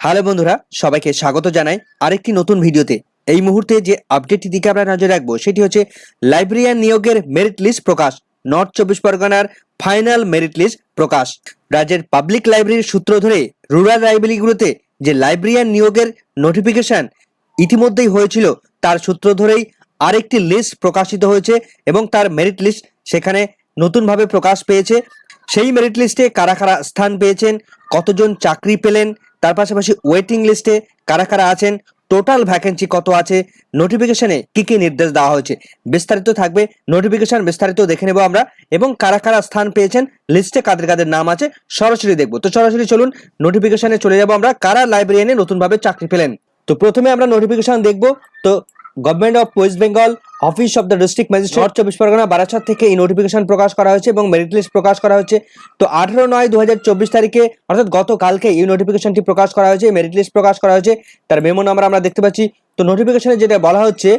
Hello বন্ধুরা, সবাইকে স্বাগত জানাই আরেকটি নতুন ভিডিওতে। এই মুহূর্তে যে আপডেটটি দিকে আমরা নজর রাখবো সেটি হচ্ছে লাইব্রেরিয়ান নিয়োগের মেরিট লিস্ট প্রকাশ। নর্থ চব্বিশ পরগনার ফাইনাল মেরিট লিস্ট প্রকাশ। রাজ্যের পাবলিক লাইব্রেরির সূত্র ধরে রুরাল লাইব্রেরিগুলোতে যে লাইব্রেরিয়ান নিয়োগের নোটিফিকেশন ইতিমধ্যেই হয়েছিল, তার সূত্র ধরেই আরেকটি লিস্ট প্রকাশিত হয়েছে এবং তার মেরিট লিস্ট সেখানে নতুনভাবে প্রকাশ পেয়েছে। সেই মেরিট লিস্টে কারা কারা স্থান পেয়েছেন, কতজন চাকরি পেলেন, তার পাশাপাশি ওয়েটিং লিস্টে কারা কারা আছেন, টোটাল ভ্যাকেন্সি কত আছে, নোটিফিকেশনে কি কি নির্দেশ দেওয়া হয়েছে, বিস্তারিত থাকবে। নোটিফিকেশন বিস্তারিত দেখে নেব আমরা এবং কারা কারা স্থান পেয়েছেন, লিস্টে কাদের কাদের নাম আছে সরাসরি দেখবো। তো সরাসরি চলুন নোটিফিকেশনে চলে যাব আমরা, কারা লাইব্রেরিয়ানে নতুনভাবে চাকরি পেলেন। তো প্রথমে আমরা নোটিফিকেশন দেখবো। তো government of West Bengal office of the district magistrate north চব্বিশ পরগনা বারাসাত থেকে এই নোটিফিকেশন প্রকাশ করা হয়েছে এবং মেরিট লিস্ট প্রকাশ করা হয়েছে। তো 18/9/2024 তারিখে অর্থাৎ গতকালকে এই নোটিফিকেশনটি প্রকাশ করা হয়েছে, মেরিট লিস্ট প্রকাশ করা হয়েছে। তার মেমো নাম্বার আমরা দেখতে পাচ্ছি। তো নোটিফিকেশনে যেটা বলা হচ্ছে,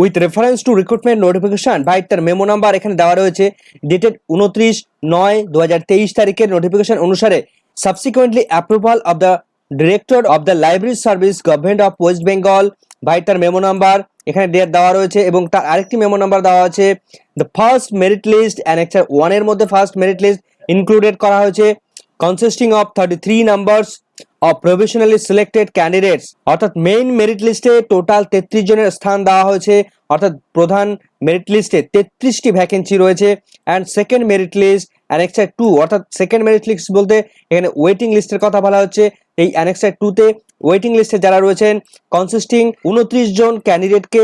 with reference to recruitment notification by, তার মেমো নাম্বার এখানে দেওয়া রয়েছে, ডেটেড 29/9/2023 তারিখের নোটিফিকেশন অনুসারে subsequently approval of the director of the library service government of West Bengal by, তার মেমো নাম্বার এখানে ডেট দেওয়া রয়েছে এবং তার আরেকটি মেমো নাম্বার দেওয়া আছে। The first merit list annexure 1 এর মধ্যে ফার্স্ট মেরিট লিস্ট ইনক্লুডেড করা হয়েছে, consisting of 33 numbers of provisionally selected candidates. অর্থাৎ মেইন মেরিট লিস্টে টোটাল 33 জনের স্থান দেওয়া হয়েছে, অর্থাৎ প্রধান মেরিট লিস্টে 33টি ভ্যাকেন্সি রয়েছে। And second merit list annexure 2, অর্থাৎ সেকেন্ড মেরিট লিস্ট বলতে এখানে ওয়েটিং লিস্টের কথা বলা হচ্ছে। এই অ্যানেক্সার 2 তে ওয়েটিং লিস্টে যারা রয়েছেন, কনসিস্টিং 29 জন ক্যান্ডিডেটকে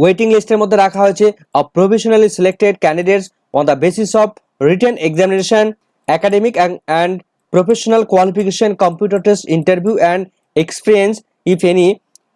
ওয়েটিং লিস্টের মধ্যে রাখা হয়েছে of provisionally selected candidates on the basis of written examination, academic and professional qualification, computer test, interview and experience if any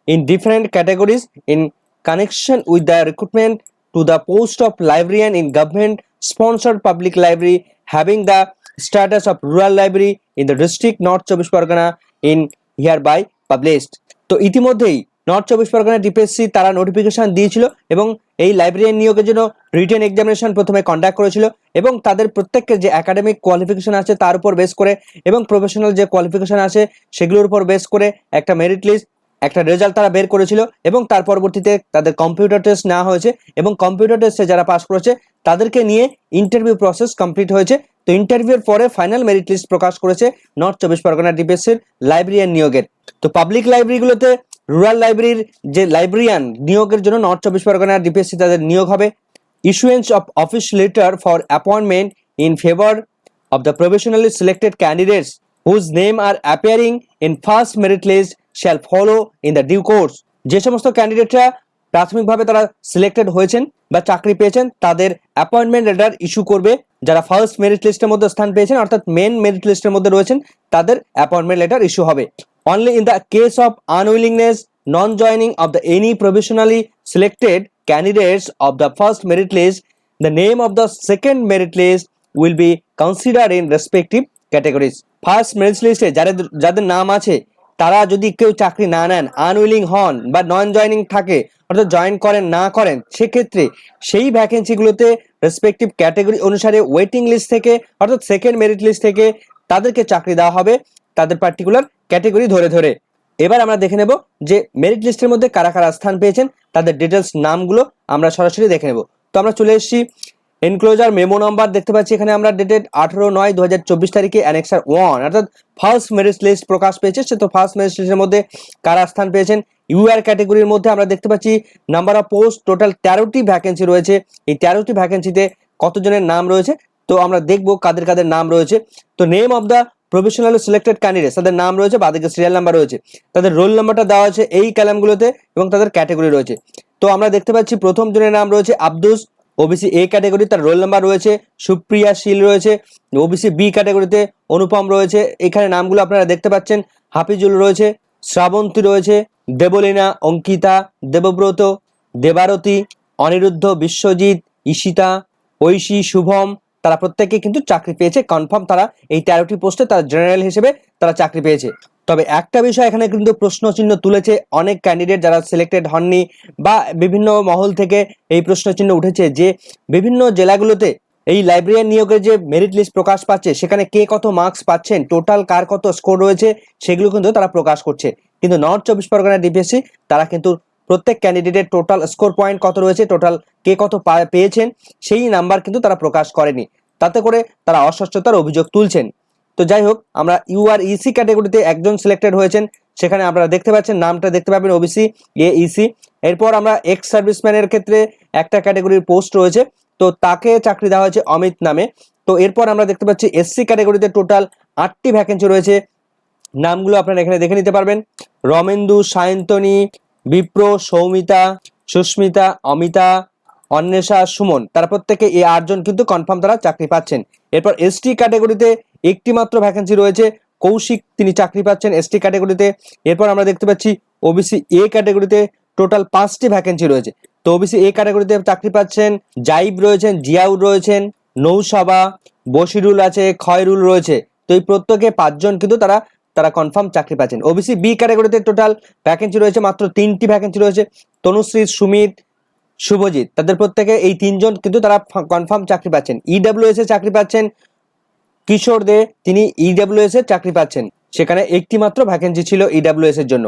in different categories in connection with the recruitment to the post of librarian in government sponsored public library having the status of rural library in the district North Chobbish Pargana in hereby published. তো ইতিমধ্যেই north চব্বিশ Pargana DPSC তারা notification দিয়েছিল এবং এই librarian নিয়োগের জন্য written examination প্রথমে কন্ডাক্ট করেছিল এবং তাদের প্রত্যেকের যে একাডেমিক কোয়ালিফিকেশন আছে তার উপর বেস করে এবং প্রফেশনাল যে কোয়ালিফিকেশন আছে সেগুলোর উপর বেস করে একটা মেরিট লিস্ট, একটা রেজাল্ট তারা বের করেছিল এবং তার পরবর্তীতে তাদের কম্পিউটার টেস্ট নেওয়া হয়েছে এবং কম্পিউটার টেস্টে যারা পাস করেছে তাদেরকে নিয়ে ইন্টারভিউ প্রসেস কমপ্লিট হয়েছে। তো ইন্টারভিউর পরে ফাইনাল মেরিট লিস্ট প্রকাশ করেছে নর্থ চব্বিশ পরগনা ডিপিএসসির লাইব্রেরিয়ান নিয়োগের। তো পাবলিক লাইব্রেরিগুলোতে রুরাল লাইব্রেরির যে লাইব্রেরিয়ান নিয়োগের জন্য নর্থ চব্বিশ পরগনা ডিপিএসসি তাদের নিয়োগ হবে। Issuance of office letter for appointment in favour of the professionally selected candidates whose name are appearing in first merit list shall follow in the due course. যে সমস্ত ক্যান্ডিডেটরা প্রাথমিকভাবে তারা সিলেক্টেড হয়েছেন বা চাকরি পেয়েছেন তাদের অ্যাপয়েন্টমেন্ট লেটার ইস্যু করবে। যারা ফার্স্ট মেরিট লিস্টের মধ্যে স্থান পেয়েছেন অর্থাৎ মেন মেরিট লিস্টের মধ্যে রয়েছেন তাদের অ্যাপয়েন্টমেন্ট লেটার ইস্যু হবে। Only in the case of unwillingness, non-joining of the any provisionally selected candidates of the first merit list, the name of the second merit list will be considered in respective categories. First merit list এ যাদের নাম আছে তারা যদি কেউ চাকরি না নেন, unwilling হন বা নন জয়নিং থাকে অর্থাৎ জয়েন করেন না করেন, সেক্ষেত্রে সেই ভ্যাকেন্সিগুলোতে রেসপেক্টিভ ক্যাটাগরি অনুসারে ওয়েটিং লিস্ট থেকে অর্থাৎ সেকেন্ড মেরিট লিস্ট থেকে তাদেরকে চাকরি দেওয়া হবে তাদের পার্টিকুলার ক্যাটাগরি ধরে ধরে। এবার আমরা দেখে নেব যে মেরিট লিস্টের মধ্যে কারা কারা স্থান পেয়েছেন, তাদের ডিটেলস নামগুলো আমরা সরাসরি দেখে নেব। তো আমরা চলে এসেছি এনক্লোজার মেমো নাম্বার দেখতে পাচ্ছি এখানে আমরা, ডেটেড 18/9/2024 তারিখে অ্যানেক্সার 1 অর্থাৎ ফার্স্ট মেরিট লিস্ট প্রকাশ পেয়েছে। সে তো ফার্স্ট মেরিট লিস্টের মধ্যে কারা স্থান পেয়েছেন, ইউআর ক্যাটাগরির মধ্যে আমরা দেখতে পাচ্ছি নাম্বার অফ পোস্ট টোটাল 13টি ভ্যাকেন্সি রয়েছে। এই 13টি ভ্যাকেন্সিতে কতজনের নাম রয়েছে তো আমরা দেখব কাদের কাদের নাম রয়েছে। তো name of the professionally selected candidates, তাদের নাম রয়েছে, বাদিকে সিরিয়াল নাম্বার রয়েছে, তাদের রোল নাম্বারটা দেওয়া আছে এই কলামগুলোতে এবং তাদের ক্যাটাগরি রয়েছে। তো আমরা দেখতে পাচ্ছি প্রথম জনের নাম রয়েছে আব্দুস, ওবিসি এ ক্যাটাগরি, তার রোল নাম্বার রয়েছে, সুপ্রিয়া শীল রয়েছে, ওবিসি বি ক্যাটাগরিতে অনুপম রয়েছে, এখানে নামগুলো আপনারা দেখতে পাচ্ছেন, হাফিজুল রয়েছে, শ্রাবন্তী রয়েছে, দেবলীনা, অঙ্কিতা, দেবব্রত, দেবারতী, অনিরুদ্ধ, বিশ্বজিৎ, ঈশিতা, ঐশী, শুভম, তারা প্রত্যেকে কিন্তু চাকরি পেয়েছে কনফার্ম। তারা এই 13টি পোস্টে তারা জেনারেল হিসেবে তারা চাকরি পেয়েছে। তবে একটা বিষয় এখানে কিন্তু প্রশ্ন চিহ্ন তুলেছে অনেক ক্যান্ডিডেট যারা সিলেক্টেড হননি বা বিভিন্ন মহল থেকে এই প্রশ্ন চিহ্ন উঠেছে যে বিভিন্ন জেলাগুলোতে এই লাইব্রেরিয়ান নিয়োগের যে মেরিট লিস্ট প্রকাশ পাচ্ছে সেখানে কে কত মার্কস পাচ্ছেন, টোটাল কার কত স্কোর রয়েছে, সেগুলো কিন্তু তারা প্রকাশ করছে। কিন্তু নর্থ চব্বিশ পরগনা ডিপিএসসি তারা কিন্তু প্রত্যেক ক্যান্ডিডেটের টোটাল স্কোর পয়েন্ট কত রয়েছে, টোটাল কে কত পেয়েছেন সেই নাম্বার কিন্তু তারা প্রকাশ করেনি। তাতে করে তারা অস্বচ্ছতার অভিযোগ তুলছেন। তো যাই হোক, আমরা ইউআরইসি ক্যাটাগরিতে একজন সিলেক্টেড হয়েছেন, সেখানে আপনারা দেখতে পাচ্ছেন, নামটা দেখতে পাবেন ওবিসি এইসি। এরপর আমরা এক্স সার্ভিসম্যানের ক্ষেত্রে একটা ক্যাটাগরির পোস্ট রয়েছে, তো তাকে চাকরি দেওয়া হয়েছে অমিত নামে। তো এরপর আমরা দেখতে পাচ্ছি এসসি ক্যাটাগরিতে টোটাল 8টি ভ্যাকেন্সি রয়েছে। নামগুলো আপনারা এখানে দেখে নিতে পারবেন। রমেন্দু, সায়ন্তনী, বিপ্র, সৌমিতা, সুস্মিতা, অমিতা, অন্বেষা, সুমন, তারা প্রত্যেকে এই 8জন কিন্তু কনফার্ম তারা চাকরি পাচ্ছেন। এরপর এসটি ক্যাটাগরিতে একটি মাত্র ভ্যাকেন্সি রয়েছে, কৌশিক, তিনি চাকরি পাচ্ছেন এসটি ক্যাটাগরিতে। এরপর আমরা দেখতে পাচ্ছি ওবিসি এ ক্যাটাগরিতে টোটাল 5টি ভ্যাকেন্সি রয়েছে। তো ওবিসি এ ক্যাটাগরিতে চাকরি পাচ্ছেন জাইব রয়েছেন, জিয়াউর রয়েছেন, নৌসাবা, বশিরুল আছে, খয়রুল রয়েছে। তো এই প্রত্যেকে 5জন কিন্তু তারা কনফার্ম চাকরি পাচ্ছেন। ওবিসি বি ক্যাটাগরিতে টোটাল ভ্যাকেন্সি রয়েছে মাত্র 3টি ভ্যাকেন্সি রয়েছে, তনুশ্রী, সুমিত, শুভজিৎ, তাদের প্রত্যেকে এই 3জন কিন্তু তারা কনফার্ম চাকরি পাচ্ছেন। ইডব্লিউএস এ চাকরি পাচ্ছেন কিশোর দে, তিনি ইডব্লিউএস এর চাকরি পাচ্ছেন, সেখানে একটি মাত্র ভ্যাকেন্সি ছিল ইডব্লিউএস এর জন্য।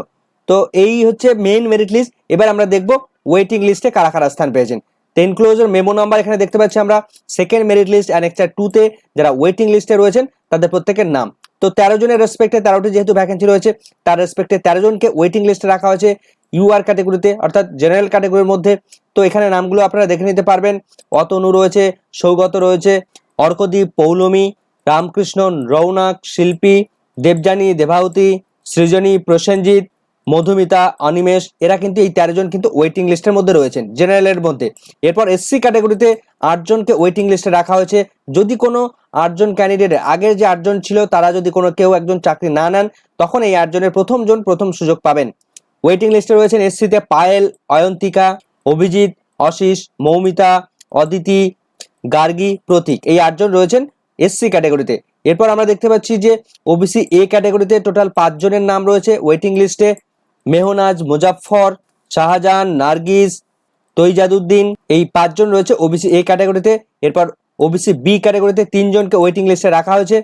তো এই হচ্ছে মেইন মেরিট লিস্ট। এবার আমরা দেখব ওয়েটিং লিস্টে কারা কারা স্থান পেয়েছেন। তো এনক্লোজার মেমো নাম্বার এখানে দেখতে পাচ্ছি আমরা, সেকেন্ড মেরিট লিস্ট অ্যানেক্সার 2 তে যারা ওয়েটিং লিস্টে রয়েছেন তাদের প্রত্যেকের নাম। তো 13 জনের রেসপেক্টে 13টি যেহেতু ভ্যাকেন্সি রয়েছে, তার রেসপেক্টে 13 জনকে ওয়েটিং লিস্টে রাখা হয়েছে ইউআর ক্যাটাগরিতে, অর্থাৎ জেনারেল ক্যাটাগরির মধ্যে। তো এখানে নামগুলো আপনারা দেখে নিতে পারবেন। অতনু রয়েছে, সৌগত রয়েছে, অর্কদীপ, পৌলমী, রামকৃষ্ণ, রৌনক, শিল্পী, দেবযানী, দেবাহুতি, সৃজনী, প্রসেনজিৎ, মধুমিতা, অনিমেষ, এরা কিন্তু এই 13 জন কিন্তু ওয়েটিং লিস্টের মধ্যে রয়েছেন জেনারেলের মধ্যে। এরপর এসসি ক্যাটাগরিতে 8 জনকে ওয়েটিং লিস্টে রাখা হয়েছে। যদি কোনো 8 জন ক্যান্ডিডেট, আগের যে 8 জন ছিল তারা যদি কোনো কেউ একজন চাকরি না নেন, তখন এই 8 জনের প্রথম সুযোগ পাবেন। ওয়েটিং লিস্টে রয়েছেন এসসিতে পায়েল, অয়ন্তিকা, অভিজিৎ, অশিস, মৌমিতা, অদিতি, গার্গী, প্রতীক, এই 8 জন রয়েছেন এসসি ক্যাটাগরিতে। এরপর আমরা দেখতে পাচ্ছি যে ওবিসি এ ক্যাটাগরিতে টোটাল 5 জনের নাম রয়েছে ওয়েটিং লিস্টে। মেহনাজ, মুজাফফর, শাহজাহান, নার্গিস, তৈজাদুদ্দিন, এই 5 জন রয়েছে ওবিসি এ ক্যাটাগরিতে। এরপর ওবিসি বি ক্যাটাগরিতে 3 জনকে ওয়েটিং লিস্টে রাখা হয়েছে,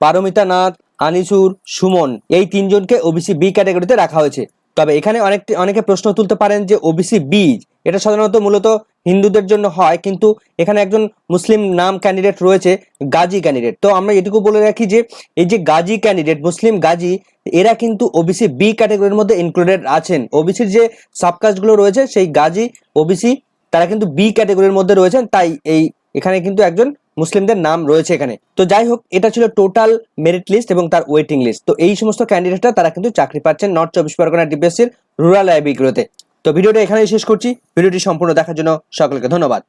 পারমিতা নাথ, আনিসুর, সুমন, এই 3 জনকে ওবিসি বি ক্যাটাগরিতে রাখা হয়েছে। তবে এখানে অনেকে প্রশ্ন তুলতে পারেন যে ওবিসি বি এটা সাধারণত মূলত হিন্দুদের জন্য হয়, কিন্তু এখানে একজন মুসলিম নাম ক্যান্ডিডেট রয়েছে, গাজী ক্যান্ডিডেট। তো আমরা এটুকু বলে রাখি যে এই যে গাজী ক্যান্ডিডেট, মুসলিম গাজী, এরা কিন্তু ওবিসি বি ক্যাটাগরির মধ্যে ইনক্লুডেড আছেন। ওবিসির যে সাবকাস্টগুলো রয়েছে সেই গাজী, ওবিসি, তারা কিন্তু বি ক্যাটাগরির মধ্যে রয়েছেন, তাই এখানে কিন্তু একজন মুসলিমদের নাম রয়েছে এখানে। তো যাই হোক, এটা ছিল টোটাল মেরিট লিস্ট এবং তার ওয়েটিং লিস্ট। তো এই সমস্ত ক্যান্ডিডেটরা তারা কিন্তু চাকরি পাচ্ছেন নর্থ চব্বিশ পরগনা ডিপিএসসির রুরাল লাইব্রেরিগুলোতে। তো ভিডিওটা এখানেই শেষ করছি। ভিডিওটি সম্পূর্ণ দেখার জন্য সকলকে ধন্যবাদ।